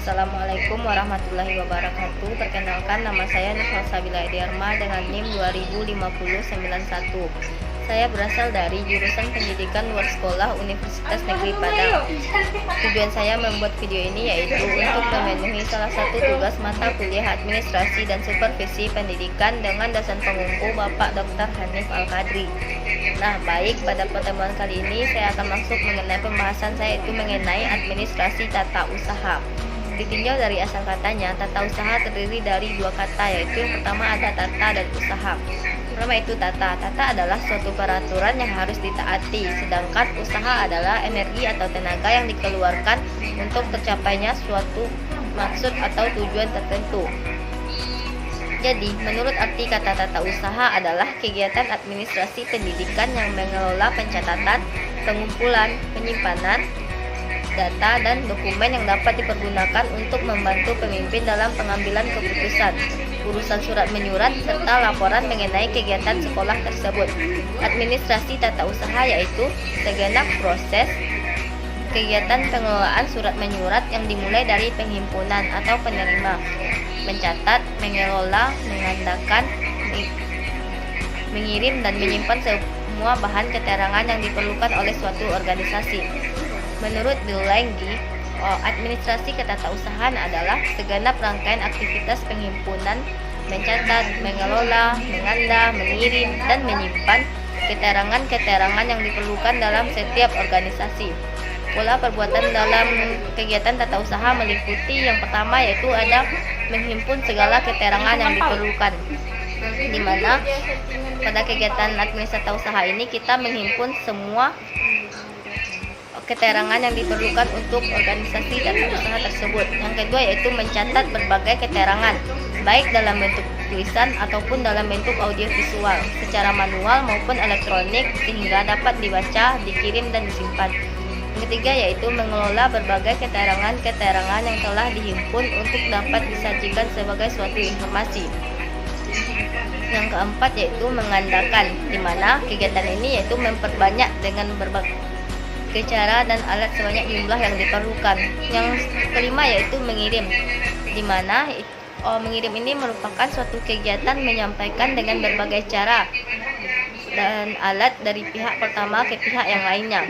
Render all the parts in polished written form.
Assalamualaikum warahmatullahi wabarakatuh. Perkenalkan, nama saya Nurhal Sabila Ediarma dengan NIM 205091. Saya berasal dari jurusan Pendidikan Luar Sekolah Universitas Negeri Padang. Tujuan saya membuat video ini yaitu untuk memenuhi salah satu tugas mata kuliah Administrasi dan Supervisi Pendidikan dengan dosen pengumpu Bapak Dr. Hanif Al-Qadri. Nah, baik, pada pertemuan kali ini saya akan masuk mengenai pembahasan saya yaitu mengenai administrasi tata usaha. Ditinjau dari asal katanya, tata usaha terdiri dari dua kata, yaitu yang pertama ada tata dan usaha. Pertama itu tata. Tata adalah suatu peraturan yang harus ditaati, sedangkan usaha adalah energi atau tenaga yang dikeluarkan untuk tercapainya suatu maksud atau tujuan tertentu. Jadi, menurut arti kata tata usaha adalah kegiatan administrasi pendidikan yang mengelola pencatatan, pengumpulan, penyimpanan, data, dan dokumen yang dapat dipergunakan untuk membantu pemimpin dalam pengambilan keputusan, urusan surat menyurat, serta laporan mengenai kegiatan sekolah tersebut. Administrasi tata usaha yaitu segenap proses kegiatan pengelolaan surat menyurat yang dimulai dari penghimpunan atau penerima, mencatat, mengelola, mengandalkan, mengirim, dan menyimpan semua bahan keterangan yang diperlukan oleh suatu organisasi. Menurut Delenghi, administrasi ketatausahaan adalah segenap rangkaian aktivitas penghimpunan, mencatat, mengelola, mengandal, mengirim, dan menyimpan keterangan-keterangan yang diperlukan dalam setiap organisasi. Pola perbuatan dalam kegiatan tata usaha meliputi yang pertama yaitu ada menghimpun segala keterangan yang diperlukan, di mana pada kegiatan administrasi tata usaha ini kita menghimpun semua keterangan yang diperlukan untuk organisasi dan usaha tersebut. Yang kedua yaitu mencatat berbagai keterangan, baik dalam bentuk tulisan ataupun dalam bentuk audiovisual, secara manual maupun elektronik, sehingga dapat dibaca, dikirim, dan disimpan. Yang ketiga yaitu mengelola berbagai keterangan-keterangan yang telah dihimpun untuk dapat disajikan sebagai suatu informasi. Yang keempat yaitu mengandalkan, di mana kegiatan ini yaitu memperbanyak dengan berbagai cara dan alat sebanyak jumlah yang diperlukan. Yang kelima yaitu mengirim, di mana mengirim ini merupakan suatu kegiatan menyampaikan dengan berbagai cara dan alat dari pihak pertama ke pihak yang lainnya.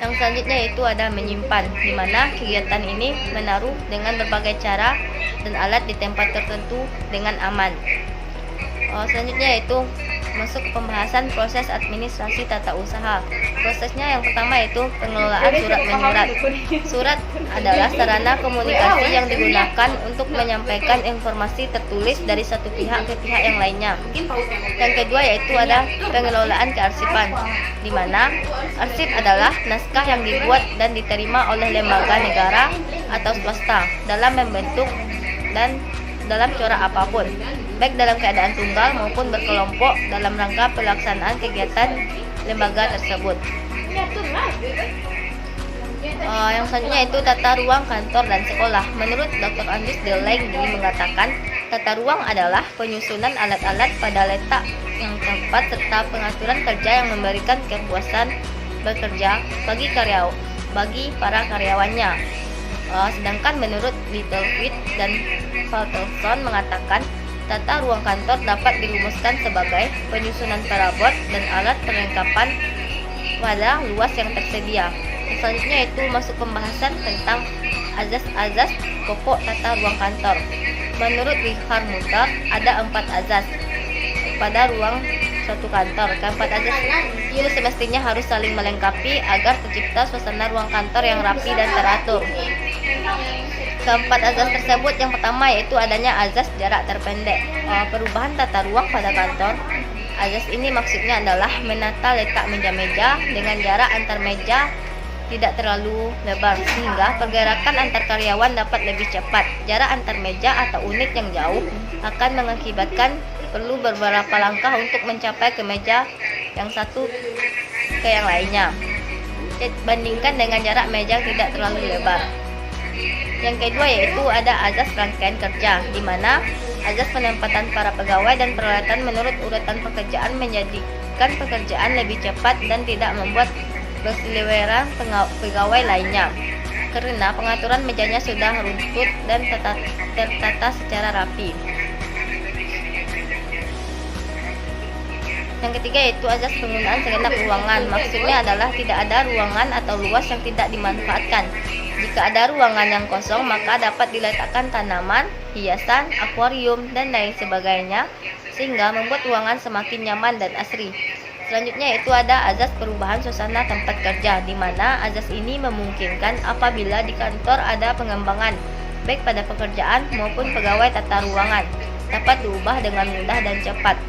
Yang selanjutnya yaitu ada menyimpan, di mana kegiatan ini menaruh dengan berbagai cara dan alat di tempat tertentu dengan aman. Selanjutnya yaitu masuk ke pembahasan proses administrasi tata usaha. Prosesnya yang pertama yaitu pengelolaan surat menyurat. Surat adalah sarana komunikasi yang digunakan untuk menyampaikan informasi tertulis dari satu pihak ke pihak yang lainnya. Yang kedua yaitu ada pengelolaan kearsipan, di mana arsip adalah naskah yang dibuat dan diterima oleh lembaga negara atau swasta dalam membentuk dan dalam corak apapun, baik dalam keadaan tunggal maupun berkelompok dalam rangka pelaksanaan kegiatan lembaga tersebut. Yang selanjutnya itu tata ruang kantor dan sekolah. Menurut Dr. Andreas Delenghi mengatakan, tata ruang adalah penyusunan alat-alat pada letak yang tepat serta pengaturan kerja yang memberikan kepuasan bekerja bagi para karyawannya. Sedangkan menurut Littlefield dan Faltelson mengatakan, tata ruang kantor dapat dirumuskan sebagai penyusunan perabot dan alat perlengkapan pada luas yang tersedia. Selanjutnya itu masuk pembahasan tentang azas-azas pokok tata ruang kantor. Menurut Richard Mutter, ada 4 azas pada ruang suatu kantor. Keempat azas itu semestinya harus saling melengkapi agar tercipta suasana ruang kantor yang rapi dan teratur. Keempat azas tersebut, yang pertama yaitu adanya azas jarak terpendek. Perubahan tata ruang pada kantor. Azas ini maksudnya adalah menata letak meja-meja dengan jarak antar meja tidak terlalu lebar sehingga pergerakan antar karyawan dapat lebih cepat. Jarak antar meja atau unit yang jauh akan mengakibatkan perlu beberapa langkah untuk mencapai ke meja yang satu ke yang lainnya, bandingkan dengan jarak meja yang tidak terlalu lebar. Yang kedua yaitu ada azas rangkaian kerja, di mana azas penempatan para pegawai dan peralatan menurut urutan pekerjaan menjadikan pekerjaan lebih cepat dan tidak membuat berseliweran pegawai lainnya. karena pengaturan mejanya sudah runtut dan tertata secara rapi. Yang ketiga yaitu azas penggunaan segenap ruangan. Maksudnya adalah tidak ada ruangan atau luas yang tidak dimanfaatkan. Jika ada ruangan yang kosong, maka dapat diletakkan tanaman, hiasan, akuarium, dan lain sebagainya, sehingga membuat ruangan semakin nyaman dan asri. Selanjutnya yaitu ada azas perubahan suasana tempat kerja, di mana azas ini memungkinkan apabila di kantor ada pengembangan, baik pada pekerjaan maupun pegawai tata ruangan, dapat diubah dengan mudah dan cepat.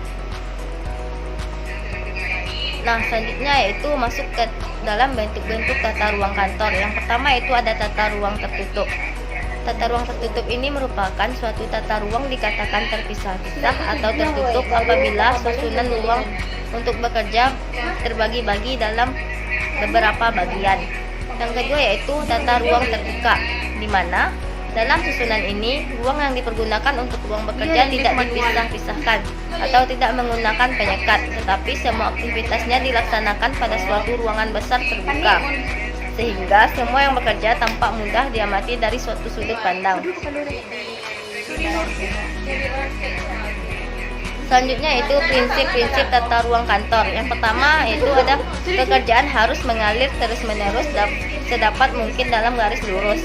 Nah, selanjutnya yaitu masuk ke dalam bentuk-bentuk tata ruang kantor. Yang pertama itu ada tata ruang tertutup. Tata ruang tertutup ini merupakan suatu tata ruang dikatakan terpisah-pisah atau tertutup apabila susunan ruang untuk bekerja terbagi-bagi dalam beberapa bagian. Yang kedua yaitu tata ruang terbuka, di mana dalam susunan ini, ruang yang dipergunakan untuk ruang bekerja tidak dipisah-pisahkan atau tidak menggunakan penyekat, tetapi semua aktivitasnya dilaksanakan pada suatu ruangan besar terbuka, sehingga semua yang bekerja tampak mudah diamati dari suatu sudut pandang. Selanjutnya itu prinsip-prinsip tata ruang kantor. Yang pertama itu ada pekerjaan harus mengalir terus-menerus sedapat mungkin dalam garis lurus.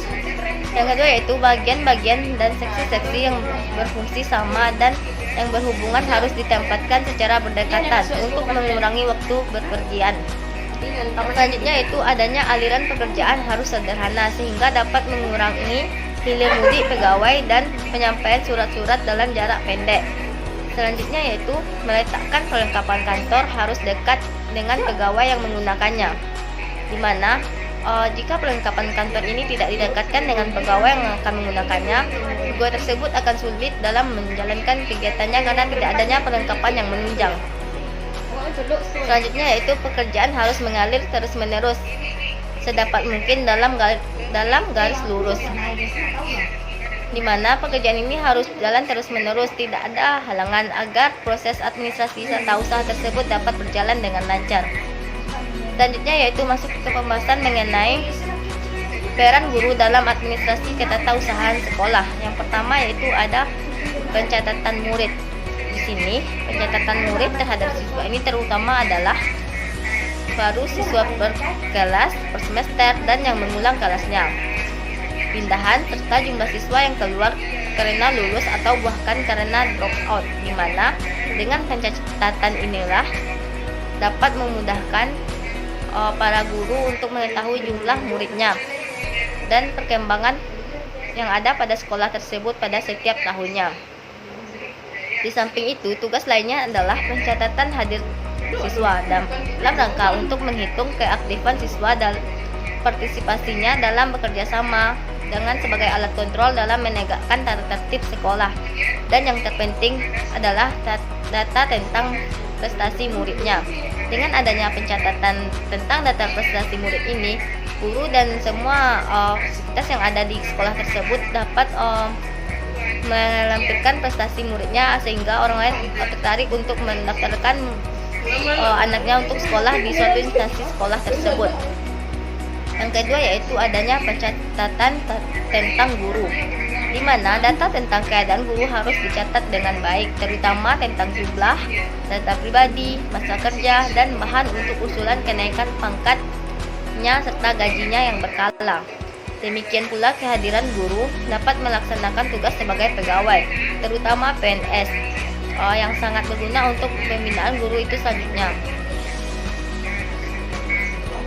Yang kedua yaitu bagian-bagian dan seksi-seksi yang berfungsi sama dan yang berhubungan harus ditempatkan secara berdekatan untuk mengurangi waktu bepergian. Selanjutnya itu adanya aliran pekerjaan harus sederhana sehingga dapat mengurangi hilir mudik pegawai dan penyampaian surat-surat dalam jarak pendek. Selanjutnya yaitu meletakkan perlengkapan kantor harus dekat dengan pegawai yang menggunakannya, di mana jika perlengkapan kantor ini tidak didekatkan dengan pegawai yang akan menggunakannya, pegawai tersebut akan sulit dalam menjalankan kegiatannya karena tidak adanya perlengkapan yang menunjang. Selanjutnya yaitu pekerjaan harus mengalir terus-menerus sedapat mungkin dalam garis lurus, di mana pekerjaan ini harus jalan terus-menerus, tidak ada halangan agar proses administrasi tata usaha tersebut dapat berjalan dengan lancar. Selanjutnya yaitu masuk ke pembahasan mengenai peran guru dalam administrasi ketatausahaan sekolah. Yang pertama yaitu ada pencatatan murid. Di sini pencatatan murid terhadap siswa ini terutama adalah baru siswa per kelas, per semester, dan yang mengulang kelasnya, pindahan serta jumlah siswa yang keluar karena lulus atau bahkan karena drop out, di mana dengan pencatatan inilah dapat memudahkan para guru untuk mengetahui jumlah muridnya dan perkembangan yang ada pada sekolah tersebut pada setiap tahunnya. Di samping itu, tugas lainnya adalah pencatatan hadir siswa dalam rangka untuk menghitung keaktifan siswa dan partisipasinya dalam bekerja sama dengan sebagai alat kontrol dalam menegakkan tata tertib sekolah. Dan yang terpenting adalah data tentang prestasi muridnya. Dengan adanya pencatatan tentang data prestasi murid ini, guru dan semua aktivitas yang ada di sekolah tersebut dapat melampirkan prestasi muridnya sehingga orang lain tertarik untuk mendaftarkan anaknya untuk sekolah di suatu instansi sekolah tersebut. Yang kedua yaitu adanya pencatatan tentang guru, di mana data tentang keadaan guru harus dicatat dengan baik, terutama tentang jumlah, data pribadi, masa kerja, dan bahan untuk usulan kenaikan pangkatnya serta gajinya yang berkala. Demikian pula kehadiran guru dapat melaksanakan tugas sebagai pegawai, terutama PNS, yang sangat berguna untuk pembinaan guru itu selanjutnya.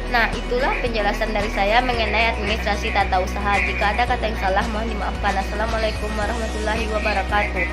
Nah, itulah penjelasan dari saya mengenai administrasi tata usaha. Jika ada kata yang salah, mohon dimaafkan. Assalamualaikum warahmatullahi wabarakatuh.